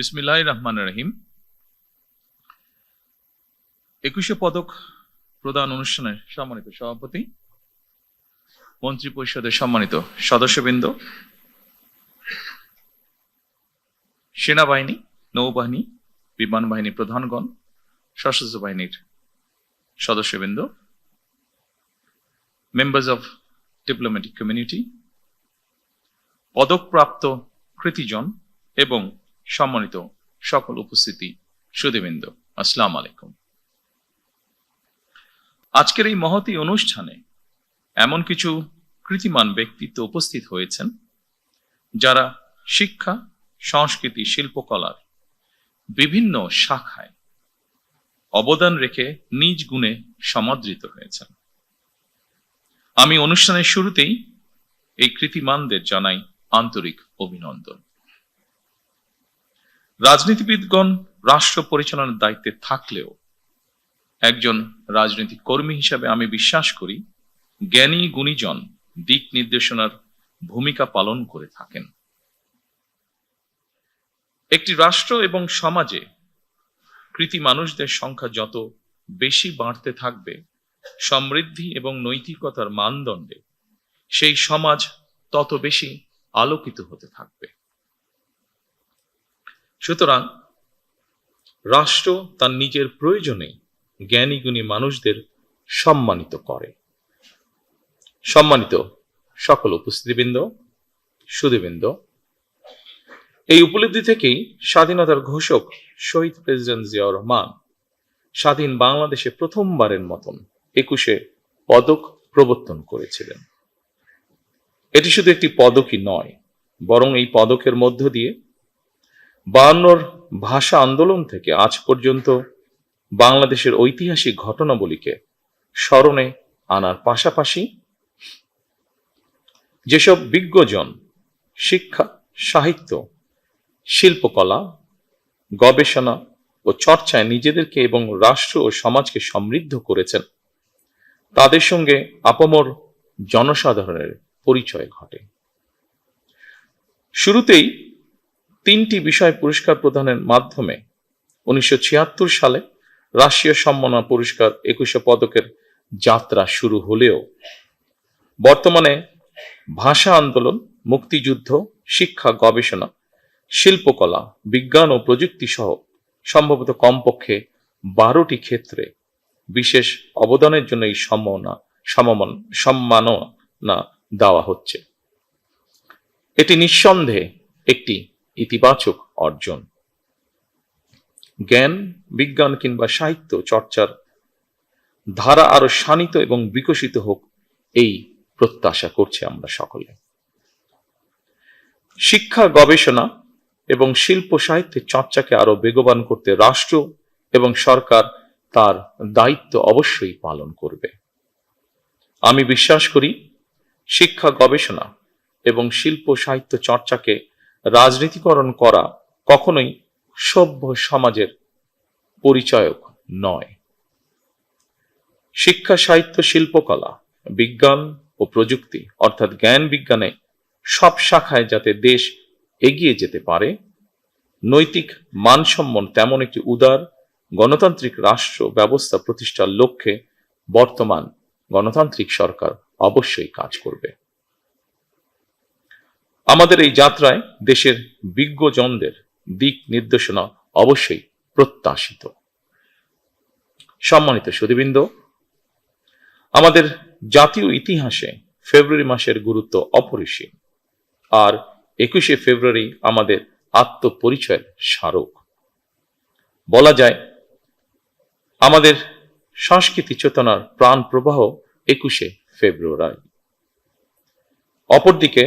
বিসমিল্লাহির রহমানির রহিম। 21শে পদক প্রদান অনুষ্ঠানের সম্মানিত সভাপতি, মন্ত্রী পরিষদের সম্মানিত সদস্যবৃন্দ, সেনাবাহিনী, নৌবাহিনী, বিমান বাহিনী প্রধানগণ, সশস্ত্র বাহিনীর সদস্যবৃন্দ, মেম্বার্স অফ ডিপ্লোম্যাটিক কমিউনিটি, পদকপ্রাপ্ত কৃতিজন এবং সম্মানিত সকল উপস্থিতি সুধীবৃন্দ, আসসালামু আলাইকুম। আজকের এই মহতী অনুষ্ঠানে এমন কিছু কৃতিমান ব্যক্তিত্ব উপস্থিত হয়েছেন যারা শিক্ষা, সংস্কৃতি, শিল্পকলার বিভিন্ন শাখায় অবদান রেখে নিজ গুণে সমাদৃত হয়েছেন। আমি অনুষ্ঠানের শুরুতেই এই কৃতিমানদের জানাই আন্তরিক অভিনন্দন। রাজনীতিবিদগণ রাষ্ট্র পরিচালনার দায়িত্বে থাকলেও একজন রাজনৈতিক কর্মী হিসাবে আমি বিশ্বাস করি জ্ঞানী গুণীজন দিক নির্দেশনার ভূমিকা পালন করে থাকেন। একটি রাষ্ট্র এবং সমাজে কৃতি মানুষদের সংখ্যা যত বেশি বাড়তে থাকবে, সমৃদ্ধি এবং নৈতিকতার মানদণ্ডে সেই সমাজ তত বেশি আলোকিত হতে থাকবে। সুতরাং রাষ্ট্র তার নিজের প্রয়োজনে জ্ঞানী গুণী মানুষদের সম্মানিত করে। সম্মানিত সকল উপস্থিতিবৃন্দ, সুধীবৃন্দ, এই উপলব্ধি থেকেই স্বাধীনতার ঘোষক শহীদ প্রেসিডেন্ট জিয়াউর রহমান স্বাধীন বাংলাদেশে প্রথমবারের মতন 21শে পদক প্রবর্তন করেছিলেন। এটি শুধু একটি পদকই নয়, বরং এই পদকের মধ্য দিয়ে 52 ভাষা আন্দোলন থেকে আজ পর্যন্ত বাংলাদেশের ঐতিহাসিক ঘটনাবলীকে স্মরণে আনার পাশাপাশি যেসব বিজ্ঞজন শিক্ষা, সাহিত্য, শিল্পকলা, গবেষণা ও চর্চায় নিজেদেরকে এবং রাষ্ট্র ও সমাজকে সমৃদ্ধ করেছেন, তাদের সঙ্গে আপামর জনসাধারণের পরিচয় ঘটে। শুরুতেই 3টি বিষয় পুরস্কার প্রদানের মাধ্যমে 1976 সালে রাষ্ট্রীয় সম্মাননা পুরস্কার 21শে পদকের যাত্রা শুরু হলেও বর্তমানে ভাষা আন্দোলন, মুক্তিযুদ্ধ, শিক্ষা, গবেষণা, শিল্পকলা, বিজ্ঞান ও প্রযুক্তি সহ সম্ভবত কমপক্ষে 12টি ক্ষেত্রে বিশেষ অবদানের জন্য এই সম্মাননা দেওয়া হচ্ছে। এটি নিঃসন্দেহে একটি ইতিবাচক অর্জন। জ্ঞান, বিজ্ঞান কিংবা সাহিত্য চর্চার ধারা আরো শানিত এবং বিকশিত হোক, এই প্রত্যাশা করছি আমরা সকলে। শিক্ষা, গবেষণা এবং শিল্প সাহিত্যের চর্চাকে আরো বেগবান করতে রাষ্ট্র এবং সরকার তার দায়িত্ব অবশ্যই পালন করবে। আমি বিশ্বাস করি শিক্ষা, গবেষণা এবং শিল্প সাহিত্য চর্চাকে রাজনীতিকরণ করা কখনোই সভ্য সমাজের পরিচায়ক নয়। শিক্ষা, সাহিত্য, শিল্পকলা, বিজ্ঞান ও প্রযুক্তি অর্থাৎ জ্ঞান বিজ্ঞানে সব শাখায় যাতে দেশ এগিয়ে যেতে পারে, নৈতিক মানসম্পন্ন তেমন একটি উদার গণতান্ত্রিক রাষ্ট্র ব্যবস্থা প্রতিষ্ঠার লক্ষ্যে বর্তমান গণতান্ত্রিক সরকার অবশ্যই কাজ করবে। আমাদের এই যাত্রায় দেশের বিজ্ঞজনদের দিক নির্দেশনা অবশ্যই প্রত্যাশিত। সম্মানিত সুধীবৃন্দ, আমাদের জাতীয় ইতিহাসে ফেব্রুয়ারি মাসের গুরুত্ব অপরিসীম, আর 21শে ফেব্রুয়ারি আমাদের আত্মপরিচয়ের স্মারক। বলা যায় আমাদের সংস্কৃতি চেতনার প্রাণ প্রবাহ 21শে ফেব্রুয়ারি। অপরদিকে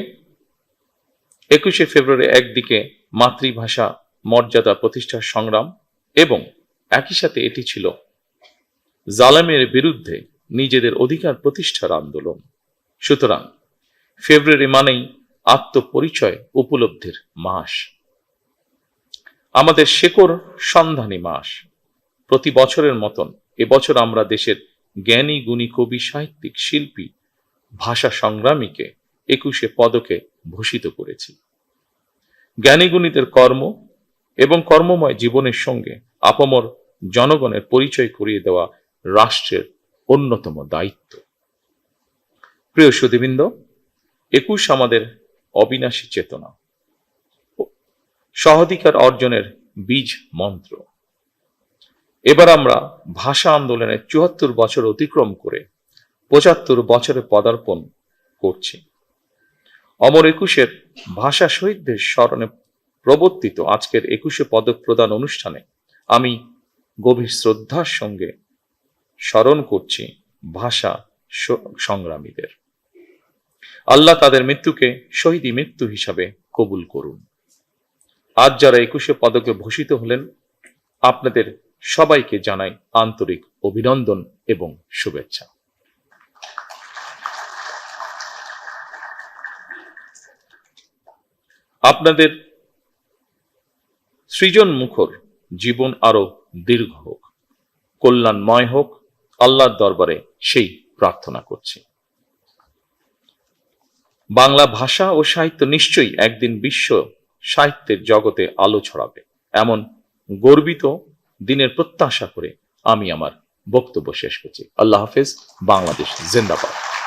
21শে ফেব্রুয়ারি একদিকে মাতৃভাষা মর্যাদা প্রতিষ্ঠার সংগ্রাম এবং একই সাথে এটি ছিল জালেমের বিরুদ্ধে নিজেদের অধিকার প্রতিষ্ঠার আন্দোলন। সুতরাং ফেব্রুয়ারি মানেই আত্মপরিচয় উপলব্ধির মাস, আমাদের শেকড় সন্ধানী মাস। প্রতি বছরের মতন এবছর আমরা দেশের জ্ঞানী গুণী কবি, সাহিত্যিক, শিল্পী, ভাষা সংগ্রামীকে 21শে পদকে ভূষিত করেছি। জ্ঞানী গুণীদের কর্ম এবং কর্মময় জীবনের সঙ্গে আপামর জনগণের পরিচয় করিয়ে দেওয়া রাষ্ট্রের অন্যতম দায়িত্ব। প্রিয় সুধীবৃন্দ, 21 আমাদের অবিনাশী চেতনা, সহাধিকার অর্জনের বীজ মন্ত্র। এবার আমরা ভাষা আন্দোলনের 74 বছর অতিক্রম করে 75 বছরে পদার্পণ করছি। অমর 21-এর ভাষা শহীদদের স্মরণে প্রবর্তিত আজকের 21শে পদক প্রদান অনুষ্ঠানে আমি গভীর শ্রদ্ধার সঙ্গে স্মরণ করছি ভাষা সংগ্রামীদের। আল্লাহ তাদের মৃত্যুকে শহীদি মৃত্যু হিসাবে কবুল করুন। আজ যারা 21শে পদকে ভূষিত হলেন, আপনাদের সবাইকে জানাই আন্তরিক অভিনন্দন এবং শুভেচ্ছা। আপনাদের সৃজন মুখর জীবন আরো দীর্ঘ হোক, কল্যাণময় হোক, আল্লাহর দরবারে সেই প্রার্থনা করছি। বাংলা ভাষা ও সাহিত্য নিশ্চয়ই একদিন বিশ্ব সাহিত্যের জগতে আলো ছড়াবে, এমন গর্বিত দিনের প্রত্যাশা করে আমি আমার বক্তব্য শেষ করছি। আল্লাহ হাফেজ। বাংলাদেশ জিন্দাবাদ।